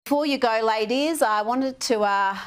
Before you go, ladies, I wanted to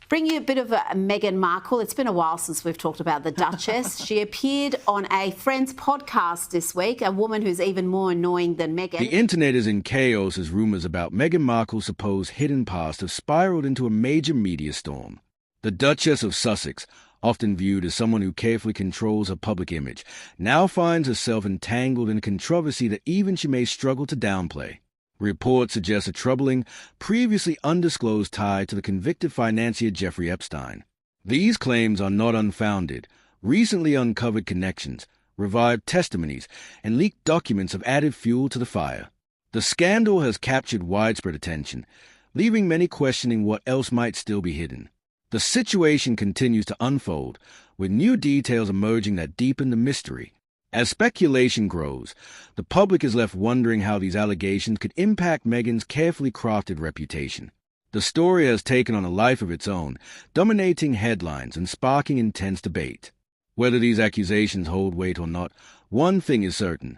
bring you a bit of Meghan Markle. It's been a while since we've talked about the Duchess. She appeared on a Friends podcast this week, a woman who's even more annoying than Meghan. The internet is in chaos as rumours about Meghan Markle's supposed hidden past have spiralled into a major media storm. The Duchess of Sussex, often viewed as someone who carefully controls her public image, now finds herself entangled in a controversy that even she may struggle to downplay. Reports suggest a troubling, previously undisclosed tie to the convicted financier Jeffrey Epstein. These claims are not unfounded. Recently uncovered connections, revived testimonies, and leaked documents have added fuel to the fire. The scandal has captured widespread attention, leaving many questioning what else might still be hidden. The situation continues to unfold, with new details emerging that deepen the mystery. As speculation grows, the public is left wondering how these allegations could impact Meghan's carefully crafted reputation. The story has taken on a life of its own, dominating headlines and sparking intense debate. Whether these accusations hold weight or not, one thing is certain.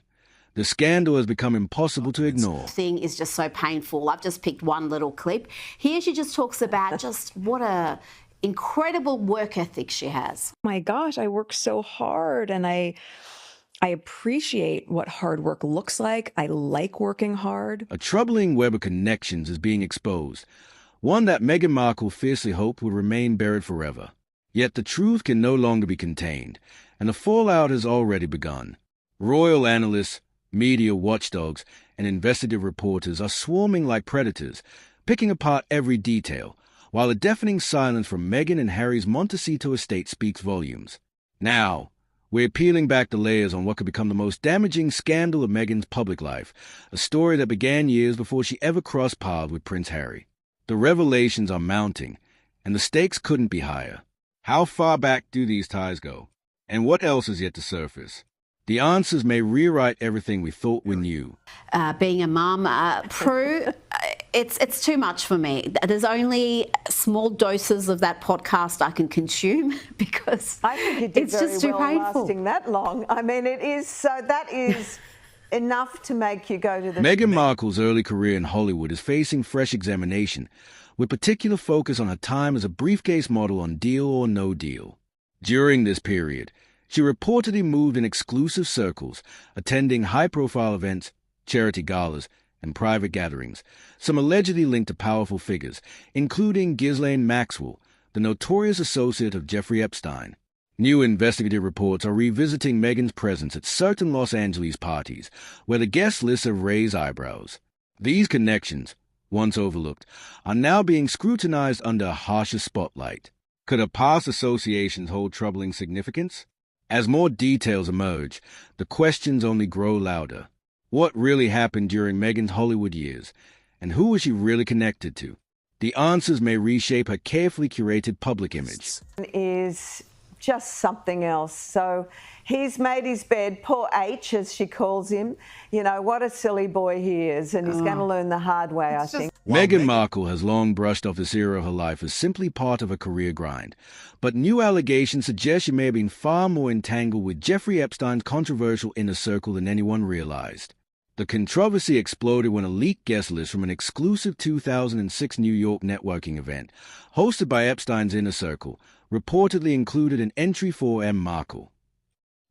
The scandal has become impossible to ignore. The thing is just so painful. I've just picked one little clip. Here she just talks about just what a incredible work ethic she has. My gosh, I work so hard and I appreciate what hard work looks like. I like working hard. A troubling web of connections is being exposed, one that Meghan Markle fiercely hoped would remain buried forever. Yet the truth can no longer be contained, and the fallout has already begun. Royal analysts, media watchdogs, and investigative reporters are swarming like predators, picking apart every detail, while the deafening silence from Meghan and Harry's Montecito estate speaks volumes. Now, we're peeling back the layers on what could become the most damaging scandal of Meghan's public life, a story that began years before she ever crossed paths with Prince Harry. The revelations are mounting, and the stakes couldn't be higher. How far back do these ties go? And what else is yet to surface? The answers may rewrite everything we thought we knew. Being a mum, Prue, it's too much for me. There's only small doses of that podcast I can consume because I think you did it's just too painful. Lasting that long. I mean, it is so. That is enough to make you go to the. Meghan Markle's early career in Hollywood is facing fresh examination, with particular focus on her time as a briefcase model on Deal or No Deal. During this period, she reportedly moved in exclusive circles, attending high-profile events, charity galas, and private gatherings, some allegedly linked to powerful figures, including Ghislaine Maxwell, the notorious associate of Jeffrey Epstein. New investigative reports are revisiting Meghan's presence at certain Los Angeles parties, where the guest lists have raised eyebrows. These connections, once overlooked, are now being scrutinized under a harsher spotlight. Could her past associations hold troubling significance? As more details emerge, the questions only grow louder. What really happened during Meghan's Hollywood years, and who was she really connected to? The answers may reshape her carefully curated public image. Is just something else. So he's made his bed, poor H, as she calls him. You know, what a silly boy he is, and he's going to learn the hard way, I think. Meghan Markle has long brushed off this era of her life as simply part of a career grind, but new allegations suggest she may have been far more entangled with Jeffrey Epstein's controversial inner circle than anyone realized. The controversy exploded when a leaked guest list from an exclusive 2006 New York networking event, hosted by Epstein's inner circle, reportedly included an entry for M. Markle.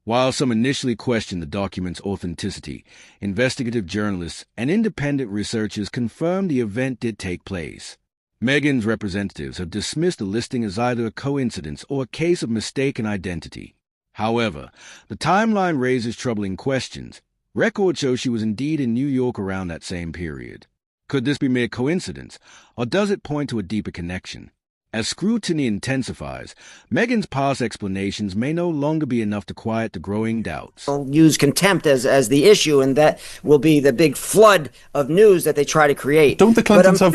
While some initially questioned the document's authenticity, investigative journalists and independent researchers confirmed the event did take place. Meghan's representatives have dismissed the listing as either a coincidence or a case of mistaken identity. However, the timeline raises troubling questions. Records show she was indeed in New York around that same period. Could this be mere coincidence, or does it point to a deeper connection? As scrutiny intensifies, Meghan's past explanations may no longer be enough to quiet the growing doubts. They'll use contempt as the issue, and that will be the big flood of news that they try to create. Don't the Clintons have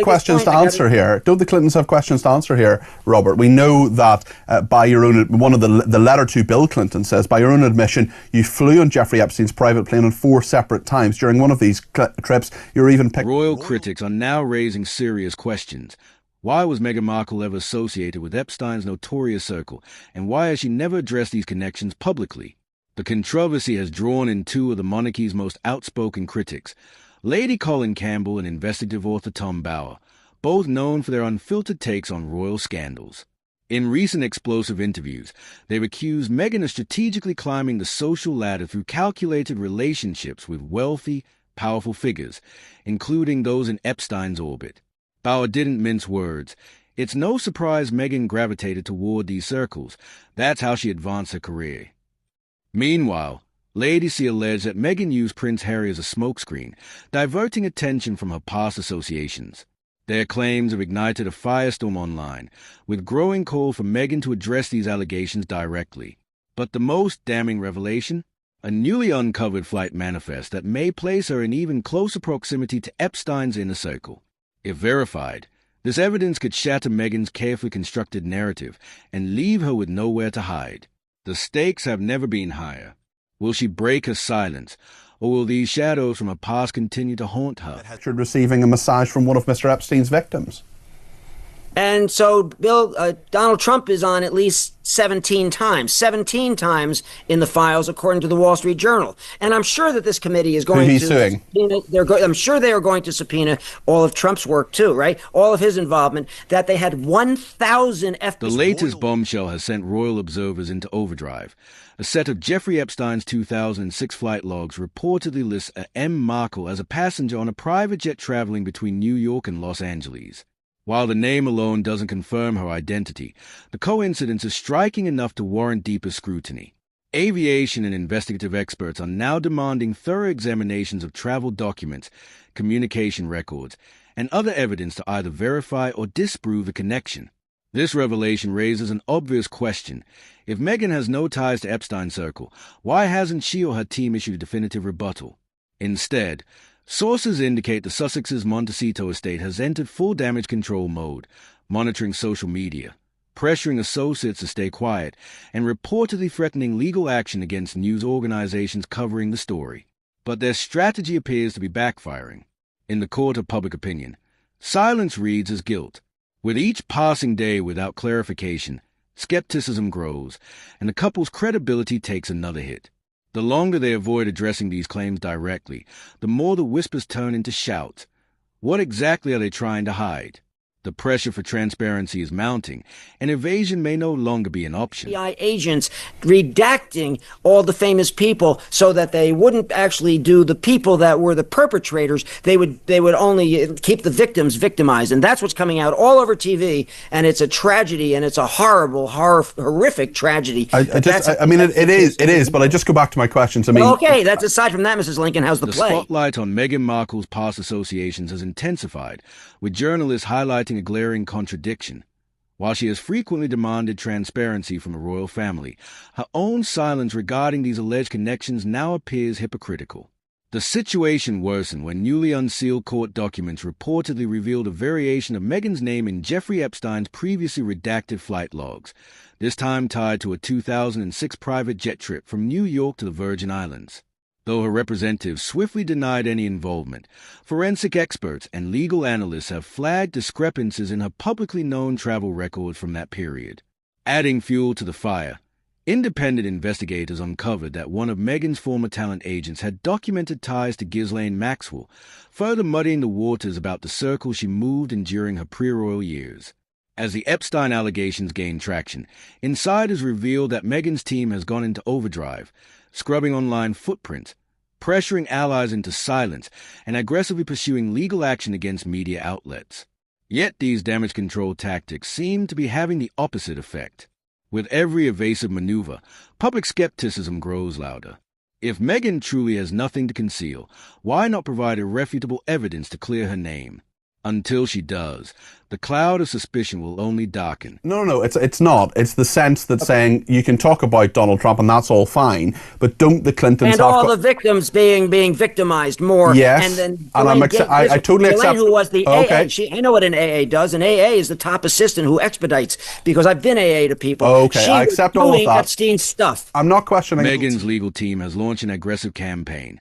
questions to answer here? Don't the Clintons have questions to answer here, Robert? We know that by your own, one of the letter to Bill Clinton says, by your own admission, you flew on Jeffrey Epstein's private plane on 4 separate times. During one of these trips, you're even picked. Royal critics are now raising serious questions. Why was Meghan Markle ever associated with Epstein's notorious circle, and why has she never addressed these connections publicly? The controversy has drawn in 2 of the monarchy's most outspoken critics, Lady Colin Campbell and investigative author Tom Bauer, both known for their unfiltered takes on royal scandals. In recent explosive interviews, they've accused Meghan of strategically climbing the social ladder through calculated relationships with wealthy, powerful figures, including those in Epstein's orbit. Bauer didn't mince words. It's no surprise Meghan gravitated toward these circles. That's how she advanced her career. Meanwhile, Lady C alleged that Meghan used Prince Harry as a smokescreen, diverting attention from her past associations. Their claims have ignited a firestorm online, with growing call for Meghan to address these allegations directly. But the most damning revelation? A newly uncovered flight manifest that may place her in even closer proximity to Epstein's inner circle. If verified, this evidence could shatter Meghan's carefully constructed narrative and leave her with nowhere to hide. The stakes have never been higher. Will she break her silence, or will these shadows from her past continue to haunt her? Receiving a massage from one of Mr. Epstein's victims. And so Donald Trump is on at least 17 times in the files, according to the Wall Street Journal. And I'm sure that this committee is going to suing? I'm sure they are going to subpoena all of Trump's work too, right? All of his involvement, that they had 1,000 FBI. The latest bombshell has sent royal observers into overdrive. A set of Jeffrey Epstein's 2006 flight logs reportedly lists M. Markle as a passenger on a private jet traveling between New York and Los Angeles. While the name alone doesn't confirm her identity, the coincidence is striking enough to warrant deeper scrutiny. Aviation and investigative experts are now demanding thorough examinations of travel documents, communication records, and other evidence to either verify or disprove the connection. This revelation raises an obvious question. If Meghan has no ties to Epstein's circle, why hasn't she or her team issued a definitive rebuttal? Instead, sources indicate the Sussex's Montecito estate has entered full damage control mode, monitoring social media, pressuring associates to stay quiet, and reportedly threatening legal action against news organizations covering the story. But their strategy appears to be backfiring. In the court of public opinion, silence reads as guilt. With each passing day without clarification, skepticism grows, and the couple's credibility takes another hit. The longer they avoid addressing these claims directly, the more the whispers turn into shouts. What exactly are they trying to hide? The pressure for transparency is mounting, and evasion may no longer be an option. FBI agents redacting all the famous people so that they wouldn't actually do the people that were the perpetrators. They would only keep the victims victimized, and that's what's coming out all over TV. And it's a tragedy, and it's a horrific tragedy. It is. But I just go back to my questions. Okay, that's aside from that, Mrs. Lincoln. How's the play? The spotlight on Meghan Markle's past associations has intensified, with journalists highlighting a glaring contradiction. While she has frequently demanded transparency from the royal family, her own silence regarding these alleged connections now appears hypocritical. The situation worsened when newly unsealed court documents reportedly revealed a variation of Meghan's name in Jeffrey Epstein's previously redacted flight logs, this time tied to a 2006 private jet trip from New York to the Virgin Islands. Though her representatives swiftly denied any involvement, forensic experts and legal analysts have flagged discrepancies in her publicly known travel records from that period. Adding fuel to the fire, independent investigators uncovered that one of Meghan's former talent agents had documented ties to Ghislaine Maxwell, further muddying the waters about the circle she moved in during her pre-royal years. As the Epstein allegations gain traction, insiders reveal that Meghan's team has gone into overdrive, scrubbing online footprints, pressuring allies into silence, and aggressively pursuing legal action against media outlets. Yet these damage control tactics seem to be having the opposite effect. With every evasive maneuver, public skepticism grows louder. If Meghan truly has nothing to conceal, why not provide irrefutable evidence to clear her name? Until she does, the cloud of suspicion will only darken. No, it's not. It's the sense that saying you can talk about Donald Trump and that's all fine, but don't the Clintons and all the victims being victimized more? Yes, and then I totally accept. Who was the AA? I know what an AA does. An AA is the top assistant who expedites, because I've been AA to people. Okay, I accept all of that. Epstein stuff. I'm not questioning. Meghan's legal team has launched an aggressive campaign,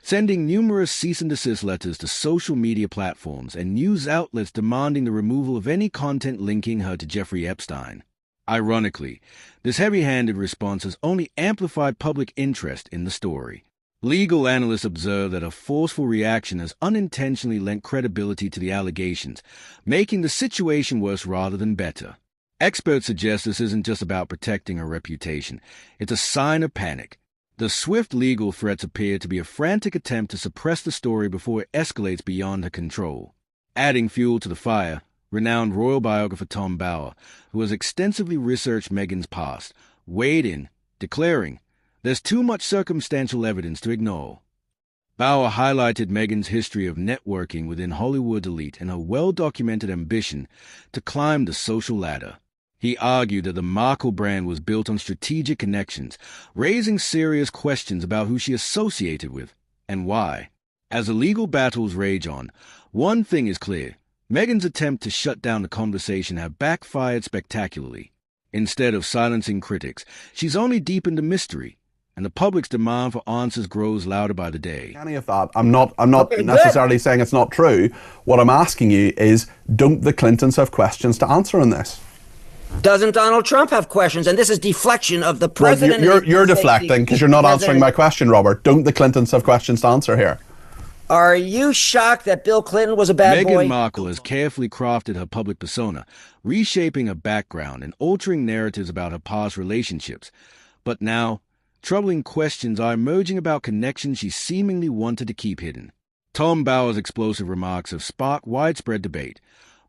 sending numerous cease and desist letters to social media platforms and news outlets demanding the removal of any content linking her to Jeffrey Epstein. Ironically, this heavy-handed response has only amplified public interest in the story. Legal analysts observe that a forceful reaction has unintentionally lent credibility to the allegations, making the situation worse rather than better. Experts suggest this isn't just about protecting her reputation. It's a sign of panic. The swift legal threats appear to be a frantic attempt to suppress the story before it escalates beyond her control. Adding fuel to the fire, renowned royal biographer Tom Bower, who has extensively researched Meghan's past, weighed in, declaring, "There's too much circumstantial evidence to ignore." Bower highlighted Meghan's history of networking within Hollywood elite and her well-documented ambition to climb the social ladder. He argued that the Markle brand was built on strategic connections, raising serious questions about who she associated with and why. As the legal battles rage on, one thing is clear. Meghan's attempt to shut down the conversation have backfired spectacularly. Instead of silencing critics, she's only deepened the mystery, and the public's demand for answers grows louder by the day. Any of that, I'm not necessarily saying it's not true. What I'm asking you is, don't the Clintons have questions to answer on this? Doesn't Donald Trump have questions? And this is deflection of the president. Well, you're deflecting because you're not answering my question, Robert. Don't the Clintons have questions to answer here? Are you shocked that Bill Clinton was a bad boy? Meghan Markle has carefully crafted her public persona, reshaping her background and altering narratives about her past relationships. But now, troubling questions are emerging about connections she seemingly wanted to keep hidden. Tom Bower's explosive remarks have sparked widespread debate.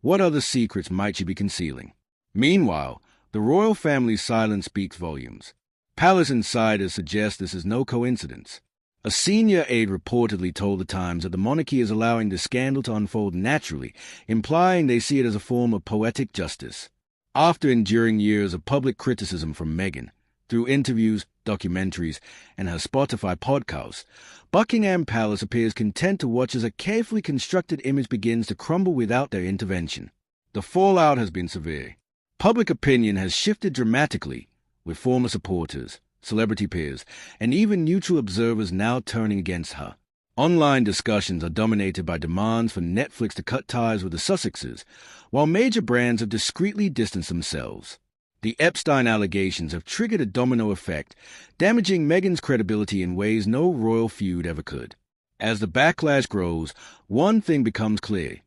What other secrets might she be concealing? Meanwhile, the royal family's silence speaks volumes. Palace insiders suggest this is no coincidence. A senior aide reportedly told The Times that the monarchy is allowing the scandal to unfold naturally, implying they see it as a form of poetic justice. After enduring years of public criticism from Meghan, through interviews, documentaries, and her Spotify podcast, Buckingham Palace appears content to watch as a carefully constructed image begins to crumble without their intervention. The fallout has been severe. Public opinion has shifted dramatically, with former supporters, celebrity peers, and even neutral observers now turning against her. Online discussions are dominated by demands for Netflix to cut ties with the Sussexes, while major brands have discreetly distanced themselves. The Epstein allegations have triggered a domino effect, damaging Meghan's credibility in ways no royal feud ever could. As the backlash grows, one thing becomes clear.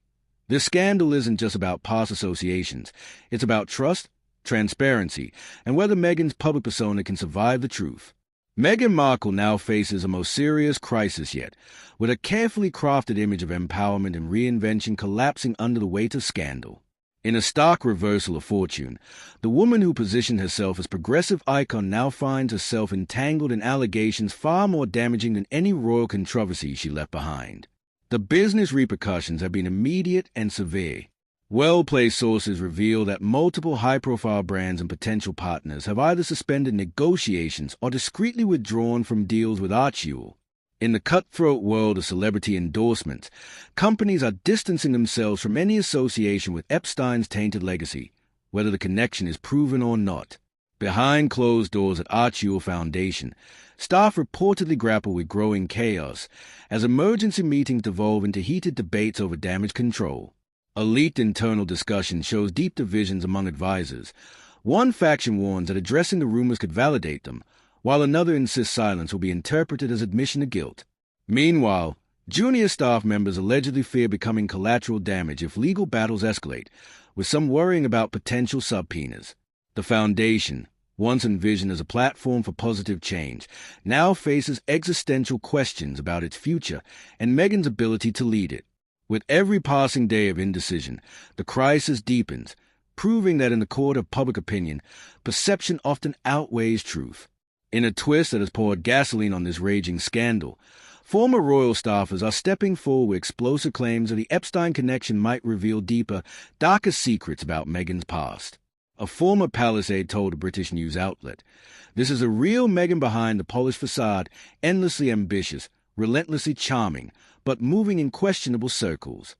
This scandal isn't just about past associations. It's about trust, transparency, and whether Meghan's public persona can survive the truth. Meghan Markle now faces a most serious crisis yet, with a carefully crafted image of empowerment and reinvention collapsing under the weight of scandal. In a stark reversal of fortune, the woman who positioned herself as progressive icon now finds herself entangled in allegations far more damaging than any royal controversy she left behind. The business repercussions have been immediate and severe. Well-placed sources reveal that multiple high-profile brands and potential partners have either suspended negotiations or discreetly withdrawn from deals with Archie. In the cutthroat world of celebrity endorsements, companies are distancing themselves from any association with Epstein's tainted legacy, whether the connection is proven or not. Behind closed doors at Archie Foundation, staff reportedly grapple with growing chaos as emergency meetings devolve into heated debates over damage control. A leaked internal discussion shows deep divisions among advisors. One faction warns that addressing the rumors could validate them, while another insists silence will be interpreted as admission of guilt. Meanwhile, junior staff members allegedly fear becoming collateral damage if legal battles escalate, with some worrying about potential subpoenas. The foundation, once envisioned as a platform for positive change, now faces existential questions about its future and Meghan's ability to lead it. With every passing day of indecision, the crisis deepens, proving that in the court of public opinion, perception often outweighs truth. In a twist that has poured gasoline on this raging scandal, former royal staffers are stepping forward with explosive claims that the Epstein connection might reveal deeper, darker secrets about Meghan's past. A former palace aide told a British news outlet, "This is a real Meghan behind the polished facade, endlessly ambitious, relentlessly charming, but moving in questionable circles."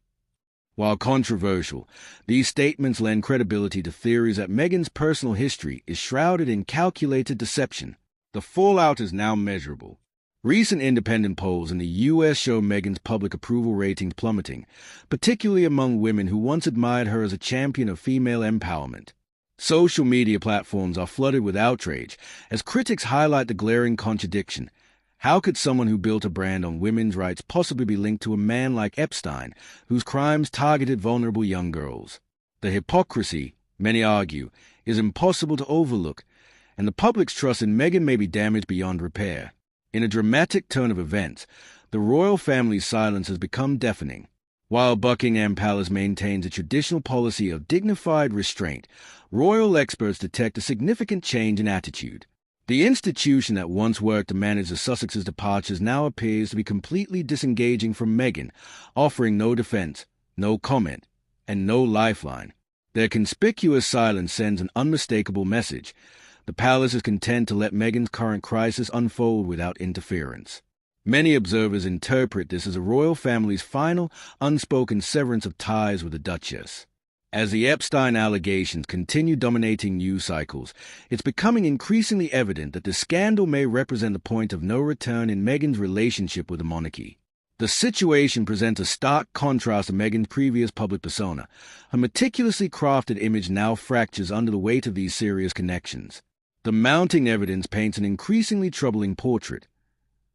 While controversial, these statements lend credibility to theories that Meghan's personal history is shrouded in calculated deception. The fallout is now measurable. Recent independent polls in the U.S. show Meghan's public approval ratings plummeting, particularly among women who once admired her as a champion of female empowerment. Social media platforms are flooded with outrage as critics highlight the glaring contradiction. How could someone who built a brand on women's rights possibly be linked to a man like Epstein, whose crimes targeted vulnerable young girls? The hypocrisy, many argue, is impossible to overlook, and the public's trust in Meghan may be damaged beyond repair. In a dramatic turn of events, the royal family's silence has become deafening. While Buckingham Palace maintains a traditional policy of dignified restraint, royal experts detect a significant change in attitude. The institution that once worked to manage the Sussexes' departures now appears to be completely disengaging from Meghan, offering no defense, no comment, and no lifeline. Their conspicuous silence sends an unmistakable message. The palace is content to let Meghan's current crisis unfold without interference. Many observers interpret this as the royal family's final, unspoken severance of ties with the Duchess. As the Epstein allegations continue dominating news cycles, it's becoming increasingly evident that the scandal may represent a point of no return in Meghan's relationship with the monarchy. The situation presents a stark contrast to Meghan's previous public persona. Her meticulously crafted image now fractures under the weight of these serious connections. The mounting evidence paints an increasingly troubling portrait.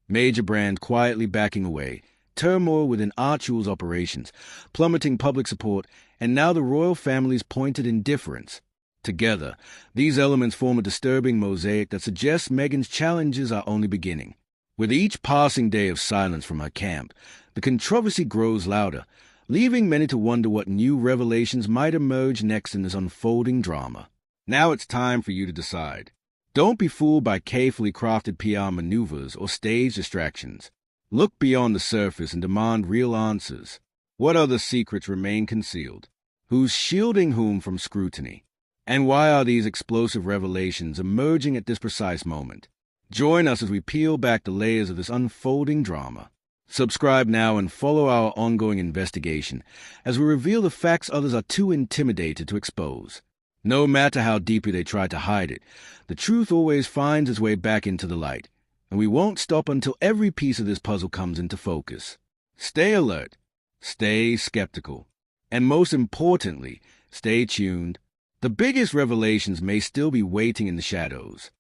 Major brands quietly backing away, turmoil within Archie's operations, plummeting public support, and now the royal family's pointed indifference. Together, these elements form a disturbing mosaic that suggests Meghan's challenges are only beginning. With each passing day of silence from her camp, the controversy grows louder, leaving many to wonder what new revelations might emerge next in this unfolding drama. Now it's time for you to decide. Don't be fooled by carefully crafted PR maneuvers or stage distractions. Look beyond the surface and demand real answers. What other secrets remain concealed? Who's shielding whom from scrutiny? And why are these explosive revelations emerging at this precise moment? Join us as we peel back the layers of this unfolding drama. Subscribe now and follow our ongoing investigation as we reveal the facts others are too intimidated to expose. No matter how deeply they try to hide it, the truth always finds its way back into the light, and we won't stop until every piece of this puzzle comes into focus. Stay alert, stay skeptical, and most importantly, stay tuned. The biggest revelations may still be waiting in the shadows.